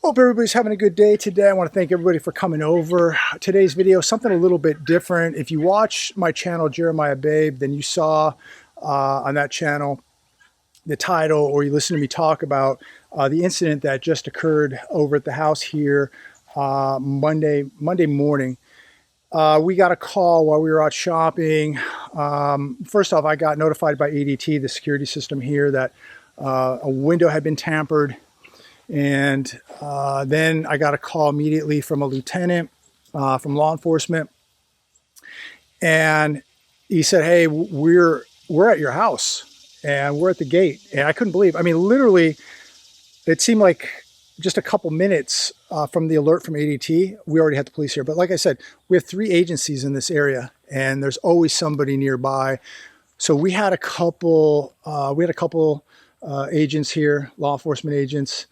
Hope everybody's having a good day today. I want to thank everybody for coming over. Today's video, something a little bit different. If you watch my channel, Jeremiah Babe, then you saw on that channel the title, or you listen to me talk about the incident that just occurred over at the house here Monday morning. We got a call while we were out shopping. First off, I got notified by ADT, the security system here, that a window had been tampered. And then I got a call immediately from a lieutenant from law enforcement. And he said, hey, we're at your house and we're at the gate. And I couldn't believe, I mean, literally, it seemed like just a couple minutes from the alert from ADT, we already had the police here. But like I said, we have 3 agencies in this area and there's always somebody nearby. So we had a couple, agents here, law enforcement agents,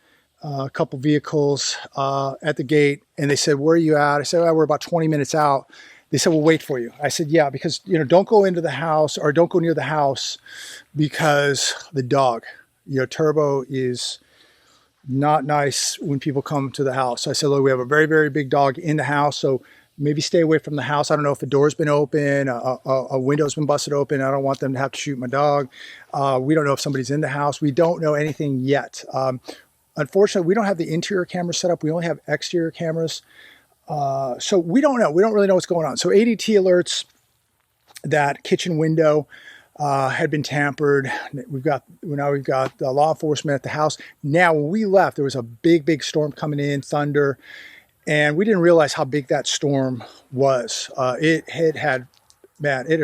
a couple vehicles at the gate, and they said, where are you at? I said, oh, we're about 20 minutes out. They said, we'll wait for you. I said, yeah, because, you know, don't go into the house or don't go near the house because the dog, you know, Turbo is not nice when people come to the house. So I said, look, we have a very, very big dog in the house, so maybe stay away from the house. I don't know if the door's been open, a window's been busted open. I don't want them to have to shoot my dog. We don't know if somebody's in the house. We don't know anything yet. Unfortunately, we don't have the interior cameras set up. We only have exterior cameras. So we don't know. We don't really know what's going on. So ADT alerts that kitchen window had been tampered. We've got the law enforcement at the house. Now, when we left, there was a big storm coming in, thunder, and we didn't realize how big that storm was. It had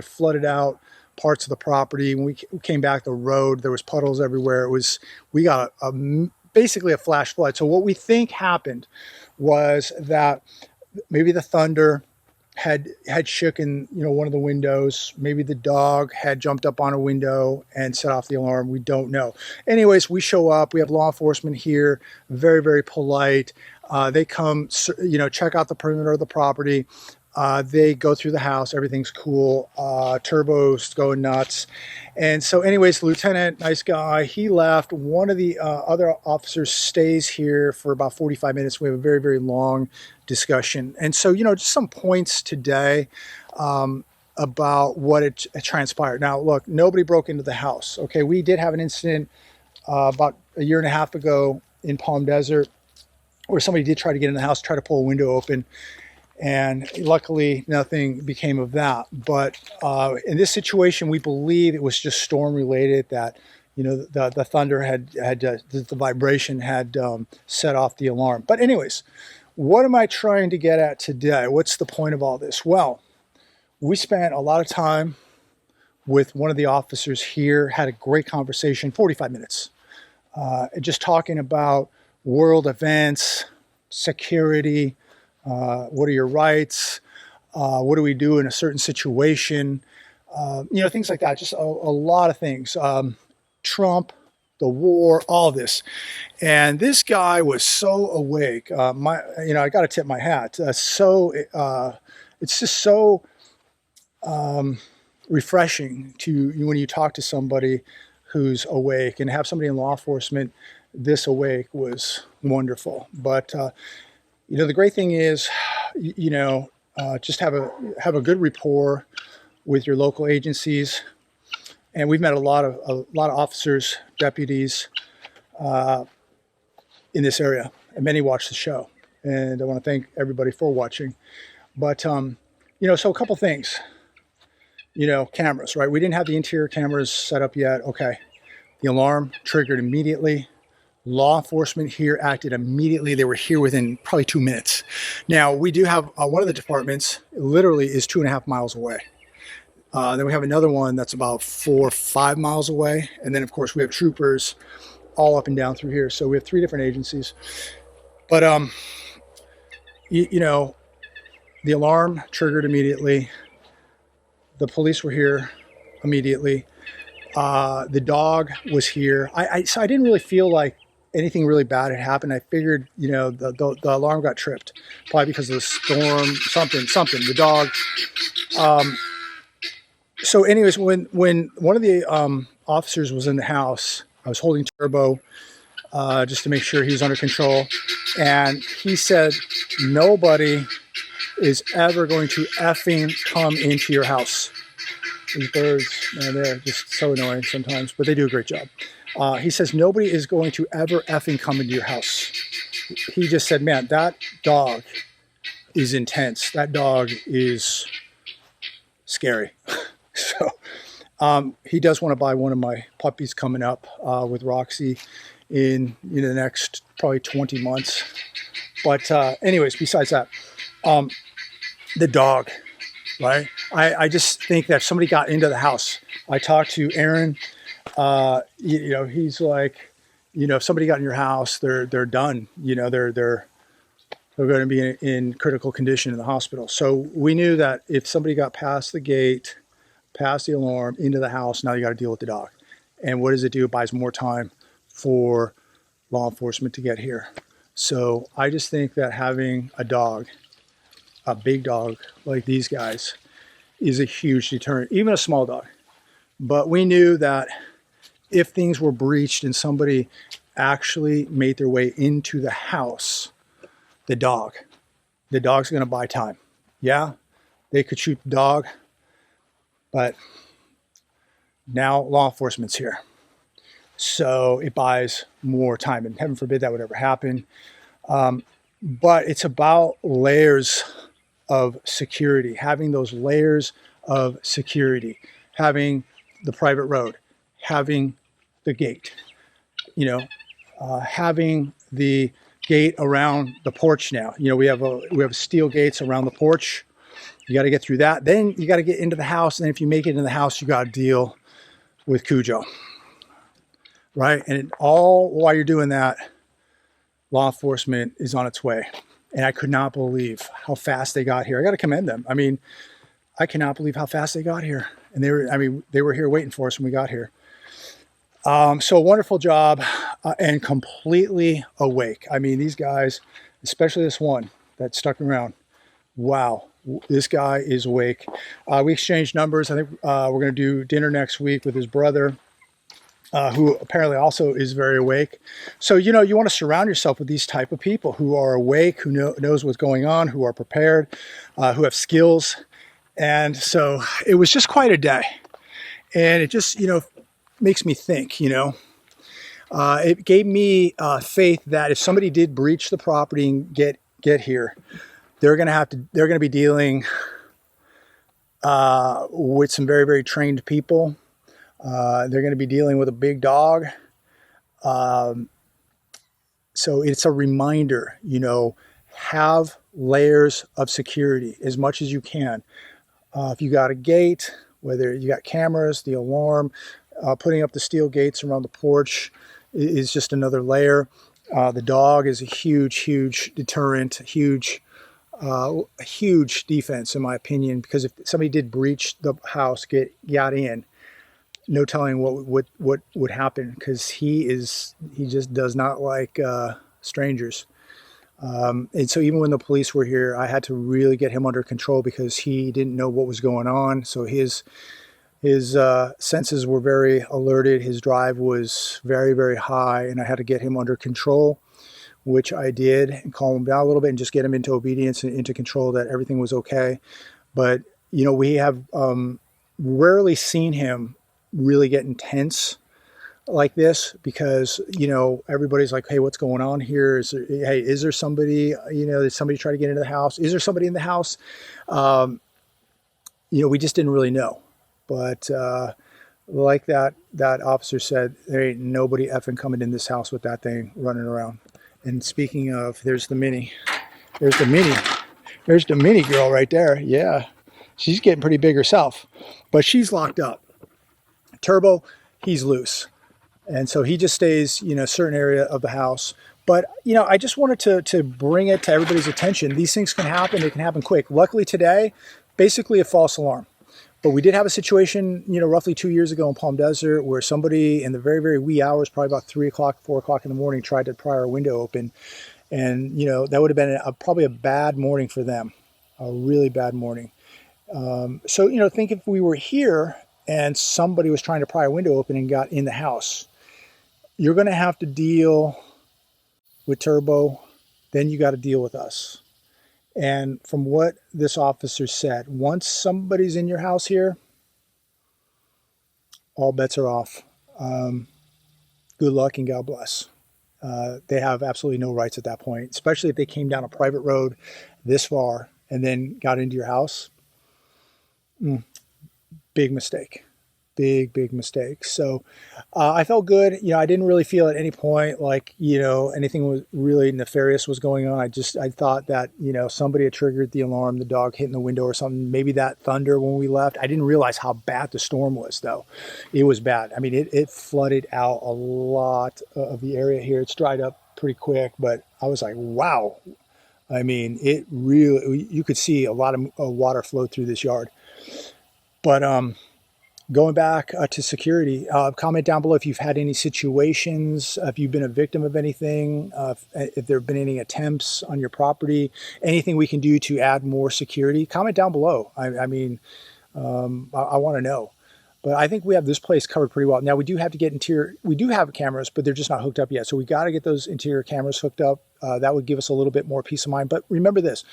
flooded out parts of the property. When we came back the road, there was puddles everywhere. We got basically a flash flood. So what we think happened was that maybe the thunder had shooken, you know, one of the windows. Maybe the dog had jumped up on a window and set off the alarm. We don't know. Anyways, we show up. We have law enforcement here, very, very polite. They come, you know, check out the perimeter of the property. They go through the house. Everything's cool. Turbo's going nuts. And so anyways, the lieutenant, nice guy, he left. One of the other officers stays here for about 45 minutes. We have a very, very long discussion. And so, you know, just some points today about what it transpired. Now, look, nobody broke into the house. Okay, we did have an incident about a year and a half ago in Palm Desert where somebody did try to get in the house, try to pull a window open. And luckily, nothing became of that. But in this situation, we believe it was just storm related. That, you know, the thunder the vibration had set off the alarm. But anyways, what am I trying to get at today? What's the point of all this? Well, we spent a lot of time with one of the officers here. Had a great conversation, 45 minutes, just talking about world events, security. What are your rights? What do we do in a certain situation? You know, things like that. Just a lot of things. Trump, the war, all this. And this guy was so awake. You know, I got to tip my hat. It's just so refreshing when you talk to somebody who's awake, and have somebody in law enforcement this awake was wonderful. But you know, the great thing is, you know, just have a good rapport with your local agencies. And we've met a lot of officers, deputies in this area, and many watch the show. And I want to thank everybody for watching. But you know, so a couple things. You know, cameras, right? We didn't have the interior cameras set up yet. Okay, the alarm triggered immediately. Law enforcement here acted immediately. They were here within probably 2 minutes. Now, we do have one of the departments literally is 2.5 miles away. Then we have another one that's about 4 or 5 miles away. And then, of course, we have troopers all up and down through here. So we have 3 different agencies. But, you know, the alarm triggered immediately. The police were here immediately. The dog was here. So I didn't really feel like anything really bad had happened. I figured, you know, the alarm got tripped, probably because of the storm, something, the dog. So anyways, when one of the officers was in the house, I was holding Turbo just to make sure he was under control. And he said, nobody is ever going to effing come into your house. These birds, man, they're just so annoying sometimes, but they do a great job. He says, nobody is going to ever effing come into your house. He just said, man, that dog is intense. That dog is scary. So he does want to buy one of my puppies coming up with Roxy in the next probably 20 months. But anyways, besides that, the dog, right? I just think that if somebody got into the house, I talked to Aaron, he's like, if somebody got in your house, they're done. They're going to be in critical condition in the hospital. So we knew that if somebody got past the gate, past the alarm, into the house, now you got to deal with the dog. And what does it do? It buys more time for law enforcement to get here. So I just think that having a dog, a big dog like these guys, is a huge deterrent, even a small dog. But we knew that if things were breached and somebody actually made their way into the house, the dog's going to buy time. Yeah, they could shoot the dog, but now law enforcement's here. So it buys more time, and heaven forbid that would ever happen. But it's about layers of security, having those layers of security, having the private road, having the gate, having the gate around the porch now. We have steel gates around the porch. You got to get through that. Then you got to get into the house. And if you make it in the house, you got to deal with Cujo, right? And all while you're doing that, law enforcement is on its way. And I could not believe how fast they got here. I got to commend them. I mean, I cannot believe how fast they got here. And they were here waiting for us when we got here. So a wonderful job and completely awake. I mean, these guys, especially this one that stuck around. Wow, this guy is awake. We exchanged numbers. I think we're going to do dinner next week with his brother, who apparently also is very awake. So, you want to surround yourself with these type of people who are awake, who knows what's going on, who are prepared, who have skills. And so it was just quite a day. And it just, makes me think, it gave me faith that if somebody did breach the property and get here, they're going to be dealing with some very, very trained people. They're going to be dealing with a big dog. So it's a reminder, have layers of security as much as you can. If you got a gate, whether you got cameras, the alarm, putting up the steel gates around the porch is just another layer. The dog is a huge, huge deterrent, huge defense, in my opinion, because if somebody did breach the house, got in, no telling what would happen, because he just does not like strangers. And so even when the police were here, I had to really get him under control because he didn't know what was going on. So his senses were very alerted. His drive was very, very high, and I had to get him under control, which I did, and calm him down a little bit and just get him into obedience and into control that everything was okay. But, we have rarely seen him really get intense like this because, everybody's like, hey, what's going on here? Is there somebody, did somebody try to get into the house? Is there somebody in the house? We just didn't really know. But like that officer said, there ain't nobody effing coming in this house with that thing running around. And speaking of, there's the mini girl right there. Yeah, she's getting pretty big herself, but she's locked up. Turbo, he's loose. And so he just stays, a certain area of the house. But, I just wanted to bring it to everybody's attention. These things can happen. They can happen quick. Luckily today, basically a false alarm. But we did have a situation, roughly 2 years ago in Palm Desert where somebody in the very, very wee hours, probably about 3 o'clock, 4 o'clock in the morning, tried to pry our window open. And, that would have been probably a bad morning for them, a really bad morning. So, think if we were here and somebody was trying to pry a window open and got in the house, you're going to have to deal with Turbo then you got to deal with us. And from what this officer said, once somebody's in your house here, all bets are off. Good luck and God bless. They have absolutely no rights at that point, especially if they came down a private road this far and then got into your house. Big mistake. Big mistake. So I felt good. I didn't really feel at any point like, anything was really nefarious was going on. I thought that, somebody had triggered the alarm, the dog hitting the window or something. Maybe that thunder when we left. I didn't realize how bad the storm was, though. It was bad. I mean, it flooded out a lot of the area here. It's dried up pretty quick, but I was like, wow. I mean, it really, you could see a lot of water flow through this yard. But, going back to security, comment down below if you've had any situations, if you've been a victim of anything, if there have been any attempts on your property, anything we can do to add more security. Comment down below. I want to know. But I think we have this place covered pretty well. Now, we do have to get interior. We do have cameras, but they're just not hooked up yet. So we got to get those interior cameras hooked up. That would give us a little bit more peace of mind. But remember this,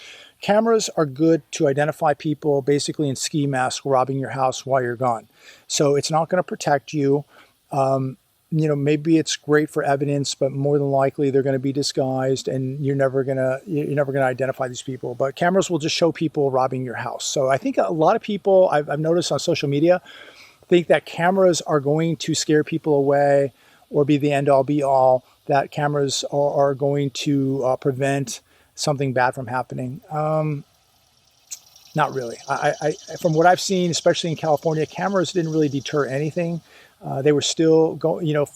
cameras are good to identify people basically in ski masks robbing your house while you're gone. So it's not going to protect you. Maybe it's great for evidence, but more than likely they're going to be disguised and you're never going to identify these people. But cameras will just show people robbing your house. So I think a lot of people I've noticed on social media think that cameras are going to scare people away or be the end all be all, that cameras are going to prevent something bad from happening. Not really. I from what I've seen, especially in California, cameras didn't really deter anything. They were still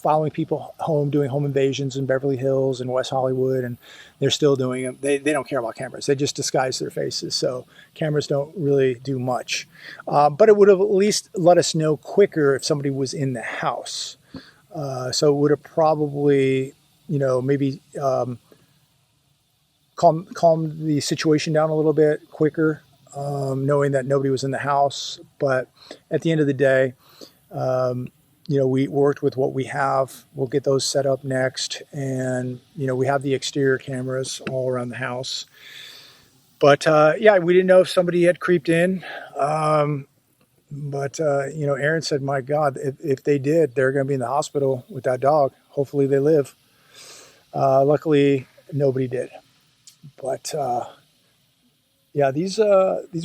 following people home, doing home invasions in Beverly Hills and West Hollywood, and they're still doing them. They don't care about cameras. They just disguise their faces. So cameras don't really do much. But it would have at least let us know quicker if somebody was in the house. So it would have probably, maybe calmed the situation down a little bit quicker, knowing that nobody was in the house. But at the end of the day, we worked with what we have. We'll get those set up next. And, we have the exterior cameras all around the house. But, we didn't know if somebody had creeped in. But Aaron said, my God, if they did, they're going to be in the hospital with that dog. Hopefully they live. Luckily, nobody did. But, these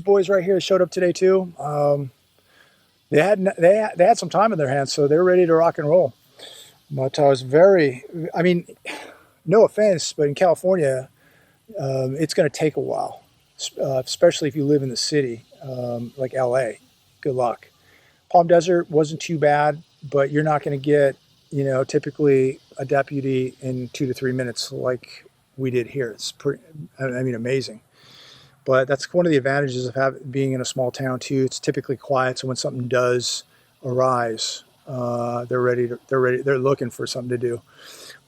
boys right here showed up today too. They had some time in their hands, so they're ready to rock and roll. But I was no offense, but in California, it's going to take a while, especially if you live in the city, like LA. Good luck. Palm Desert wasn't too bad, but you're not going to get, typically a deputy in 2 to 3 minutes like we did here. It's pretty, amazing. But that's one of the advantages of being in a small town too. It's typically quiet, so when something does arise, they're looking for something to do.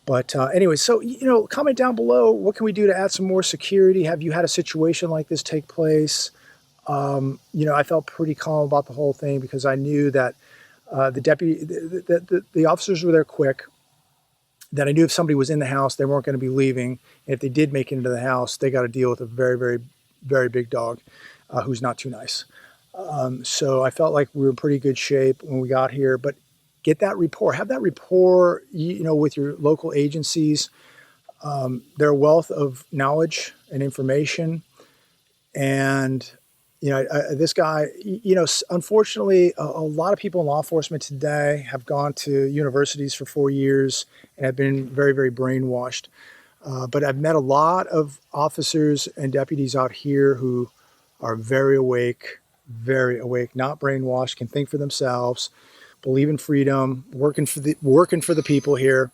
But anyway, so comment down below. What can we do to add some more security? Have you had a situation like this take place? I felt pretty calm about the whole thing because I knew that the officers were there quick. That I knew if somebody was in the house, they weren't going to be leaving. And if they did make it into the house, they got to deal with a very, very, very big dog who's not too nice. So I felt like we were in pretty good shape when we got here. But get that rapport. Have that rapport, with your local agencies. They're a wealth of knowledge and information. And this guy, unfortunately, a lot of people in law enforcement today have gone to universities for 4 years and have been very, very brainwashed. But I've met a lot of officers and deputies out here who are very awake, not brainwashed, can think for themselves, believe in freedom, working for the people here.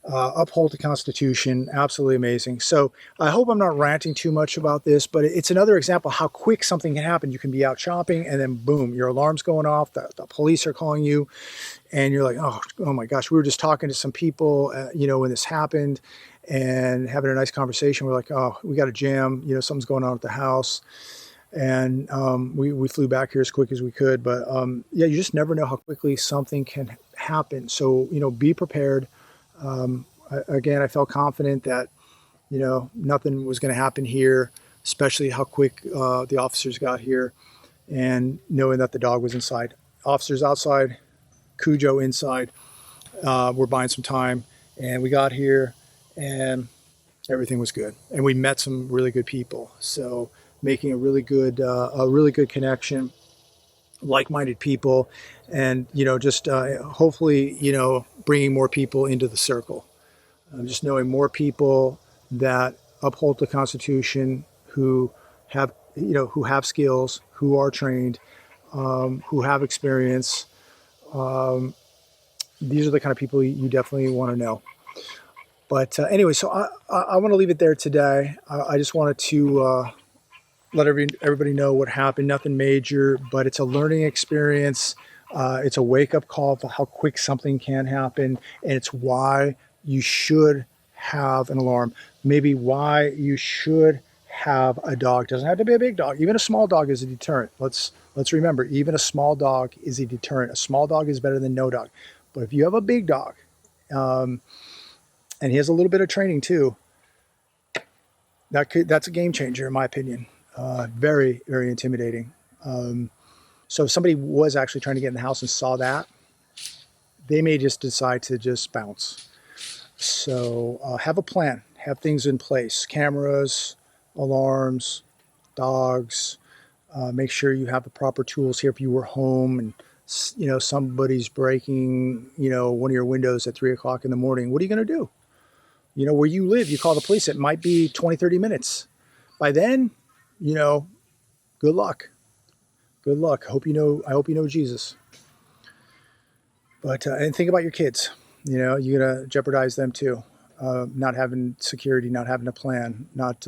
Uphold the Constitution. Absolutely amazing. So I hope I'm not ranting too much about this, but it's another example of how quick something can happen. You can be out shopping and then boom, your alarm's going off. The police are calling you and you're like, oh my gosh, we were just talking to some people, when this happened and having a nice conversation. We're like, oh, we got a jam. Something's going on at the house. And we flew back here as quick as we could. But you just never know how quickly something can happen. So, be prepared. Again, I felt confident that, You know, nothing was going to happen here, especially how quick the officers got here, and knowing that the dog was inside. Officers outside, Cujo inside. We're buying some time, and we got here, and everything was good. And we met some really good people. So making a really good connection, like-minded people, and just hopefully bringing more people into the circle. Just knowing more people that uphold the Constitution, who have who have skills, who are trained, who have experience. These are the kind of people you definitely want to know. But anyway, so I want to leave it there today. I just wanted to let everybody know what happened. Nothing major, but it's a learning experience. It's a wake-up call for how quick something can happen, and it's why you should have an alarm. Maybe why you should have a dog. Doesn't have to be a big dog. Even a small dog is a deterrent. Let's remember, even a small dog is a deterrent. A small dog is better than no dog. But if you have a big dog, and he has a little bit of training too, that's a game changer in my opinion. Very, very intimidating. So if somebody was actually trying to get in the house and saw that, they may just decide to just bounce. So have a plan, have things in place, cameras, alarms, dogs. Make sure you have the proper tools here if you were home and somebody's breaking one of your windows at 3 o'clock in the morning. What are you going to do? Where you live, you call the police. It might be 20-30 minutes. By then, good luck. Good luck. I hope you know Jesus. But and think about your kids. You're gonna jeopardize them too. Not having security, not having a plan, not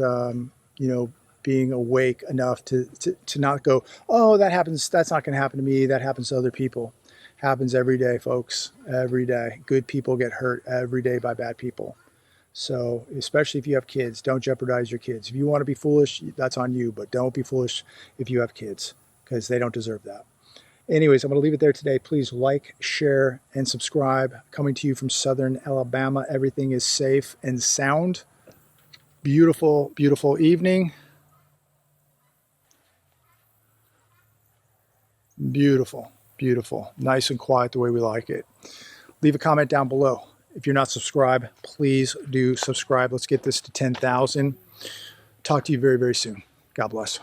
being awake enough to not go, oh, that happens. That's not going to happen to me. That happens to other people. Happens every day, folks. Every day. Good people get hurt every day by bad people. So especially if you have kids, don't jeopardize your kids. If you want to be foolish, that's on you, but don't be foolish if you have kids, because they don't deserve that. Anyways, I'm going to leave it there today. Please like, share, and subscribe. Coming to you from Southern Alabama. Everything is safe and sound. Beautiful, beautiful evening. Beautiful, beautiful. Nice and quiet the way we like it. Leave a comment down below. If you're not subscribed, please do subscribe. Let's get this to 10,000. Talk to you very, very soon. God bless.